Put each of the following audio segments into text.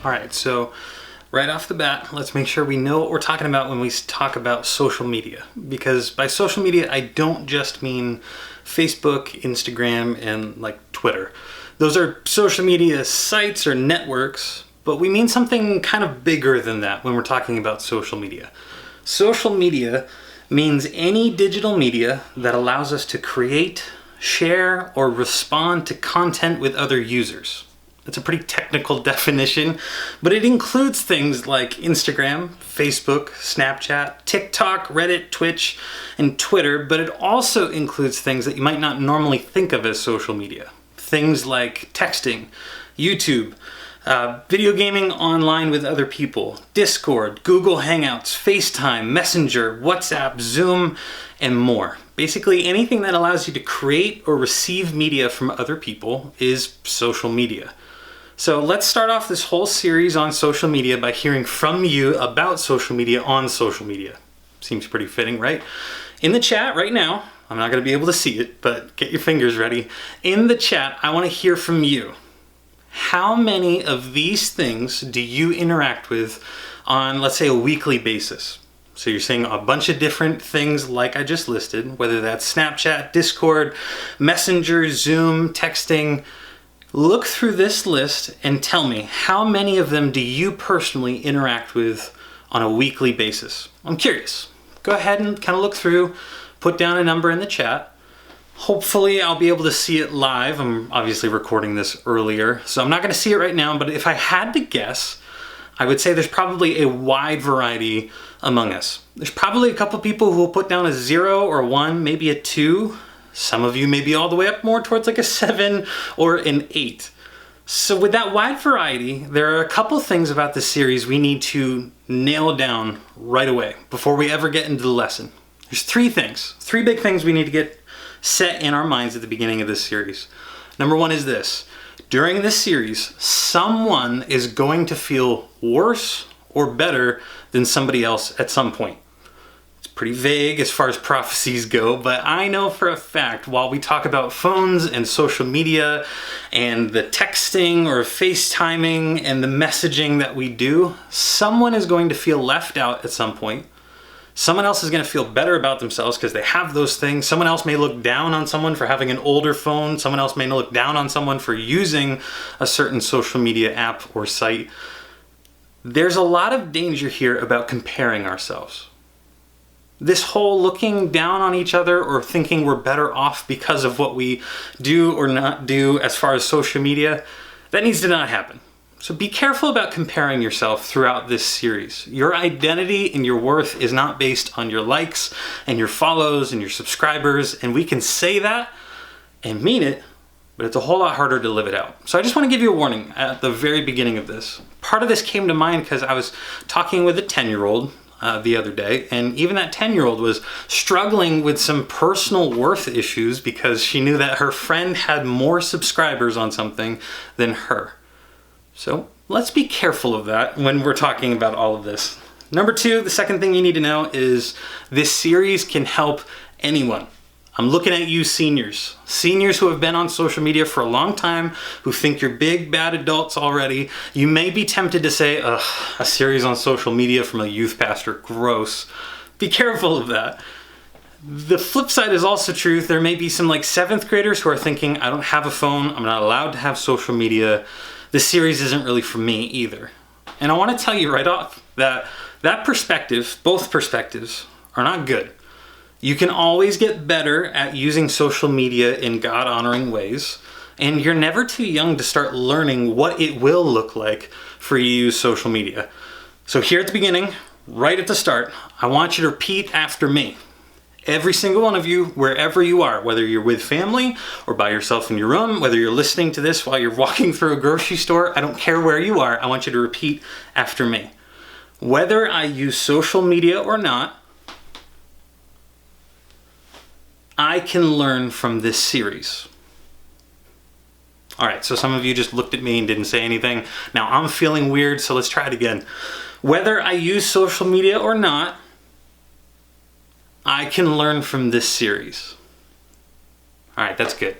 All right, so right off the bat, let's make sure we know what we're talking about when we talk about social media. Because by social media, I don't just mean Facebook, Instagram, and like Twitter. Those are social media sites or networks, but we mean something kind of bigger than that when we're talking about social media. Social media means any digital media that allows us to create, share, or respond to content with other users. That's a pretty technical definition, but it includes things like Instagram, Facebook, Snapchat, TikTok, Reddit, Twitch, and Twitter, but it also includes things that you might not normally think of as social media. Things like texting, YouTube, video gaming online with other people, Discord, Google Hangouts, FaceTime, Messenger, WhatsApp, Zoom, and more. Basically, anything that allows you to create or receive media from other people is social media. So let's start off this whole series on social media by hearing from you about social media on social media. Seems pretty fitting, right? In the chat right now, I'm not going to be able to see it, but get your fingers ready. In the chat, I want to hear from you. How many of these things do you interact with on, let's say, a weekly basis? So you're saying a bunch of different things like I just listed, whether that's Snapchat, Discord, Messenger, Zoom, texting. Look through this list and tell me, how many of them do you personally interact with on a weekly basis? I'm curious. Go ahead and kind of look through, put down a number in the chat. Hopefully I'll be able to see it live. I'm obviously recording this earlier, so I'm not going to see it right now, but if I had to guess, I would say there's probably a wide variety among us. There's probably a couple people who will put down a 0 or 1, maybe a 2. Some of you may be all the way up more towards like a 7 or an 8. So with that wide variety, there are a couple things about this series we need to nail down right away before we ever get into the lesson. There's 3 big things we need to get set in our minds at the beginning of this series. Number 1 is this. During this series, someone is going to feel worse or better than somebody else at some point. Pretty vague as far as prophecies go, but I know for a fact while we talk about phones and social media and the texting or FaceTiming and the messaging that we do, someone is going to feel left out at some point. Someone else is going to feel better about themselves because they have those things. Someone else may look down on someone for having an older phone. Someone else may look down on someone for using a certain social media app or site. There's a lot of danger here about comparing ourselves. This whole looking down on each other or thinking we're better off because of what we do or not do as far as social media, that needs to not happen. So be careful about comparing yourself throughout this series. Your identity and your worth is not based on your likes and your follows and your subscribers, and we can say that and mean it, but it's a whole lot harder to live it out. So I just want to give you a warning at the very beginning of this. Part of this came to mind because I was talking with a 10-year-old the other day, and even that 10-year-old was struggling with some personal worth issues because she knew that her friend had more subscribers on something than her. So let's be careful of that when we're talking about all of this. Number 2, the second thing you need to know is this series can help anyone. I'm looking at you seniors who have been on social media for a long time, who think you're big, bad adults already. You may be tempted to say, ugh, a series on social media from a youth pastor, gross. Be careful of that. The flip side is also true. There may be some like 7th graders who are thinking, I don't have a phone, I'm not allowed to have social media. This series isn't really for me either. And I want to tell you right off that perspective, both perspectives, are not good. You can always get better at using social media in God-honoring ways, and you're never too young to start learning what it will look like for you to use social media. So here at the beginning, right at the start, I want you to repeat after me. Every single one of you, wherever you are, whether you're with family or by yourself in your room, whether you're listening to this while you're walking through a grocery store, I don't care where you are, I want you to repeat after me. Whether I use social media or not, I can learn from this series. All right, so some of you just looked at me and didn't say anything. Now I'm feeling weird, so let's try it again. Whether I use social media or not, I can learn from this series. All right, that's good.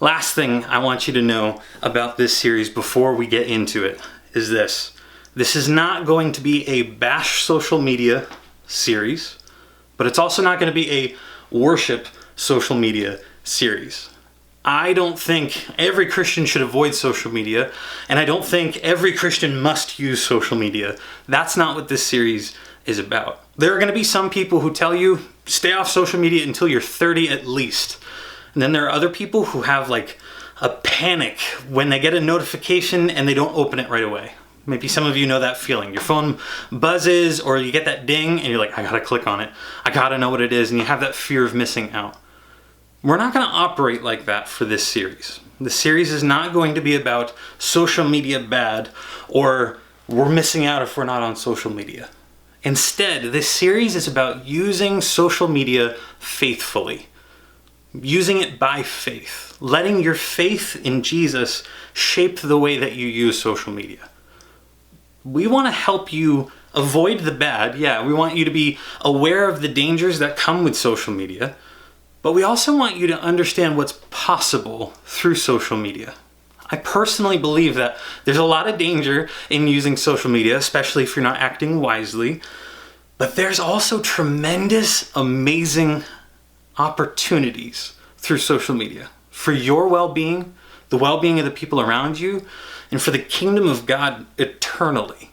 Last thing I want you to know about this series before we get into it is this. This is not going to be a bash social media series, but it's also not going to be a worship social media series. I don't think every Christian should avoid social media, and I don't think every Christian must use social media. That's not what this series is about. There are going to be some people who tell you, stay off social media until you're 30 at least. And then there are other people who have like a panic when they get a notification and they don't open it right away. Maybe some of you know that feeling. Your phone buzzes or you get that ding and you're like, I gotta click on it. I gotta know what it is, and you have that fear of missing out. We're not gonna operate like that for this series. The series is not going to be about social media bad or we're missing out if we're not on social media. Instead, this series is about using social media faithfully. Using it by faith. Letting your faith in Jesus shape the way that you use social media. We want to help you avoid the bad. Yeah, we want you to be aware of the dangers that come with social media, but we also want you to understand what's possible through social media. I personally believe that there's a lot of danger in using social media, especially if you're not acting wisely, but there's also tremendous, amazing opportunities through social media for your well-being, the well-being of the people around you, and for the kingdom of God eternally.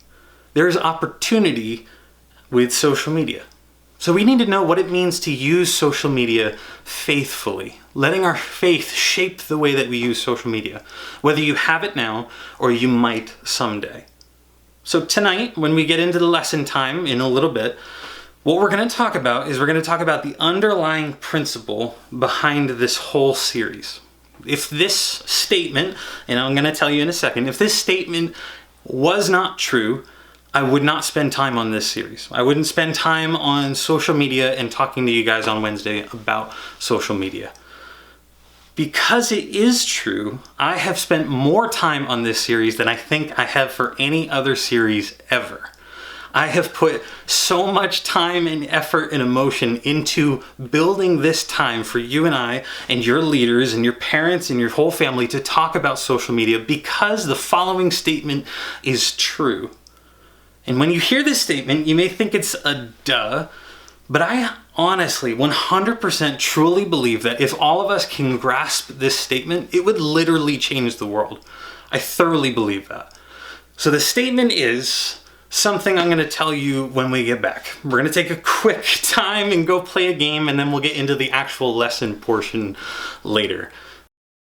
There is opportunity with social media. So we need to know what it means to use social media faithfully, letting our faith shape the way that we use social media, whether you have it now or you might someday. So tonight, when we get into the lesson time in a little bit, what we're going to talk about is we're going to talk about the underlying principle behind this whole series. If this statement, and I'm going to tell you in a second, if this statement was not true, I would not spend time on this series. I wouldn't spend time on social media and talking to you guys on Wednesday about social media. Because it is true, I have spent more time on this series than I think I have for any other series ever. I have put so much time and effort and emotion into building this time for you and I and your leaders and your parents and your whole family to talk about social media because the following statement is true. And when you hear this statement, you may think it's a duh, but I honestly 100% truly believe that if all of us can grasp this statement, it would literally change the world. I thoroughly believe that. So the statement is something I'm going to tell you when we get back. We're going to take a quick time and go play a game, and then we'll get into the actual lesson portion later.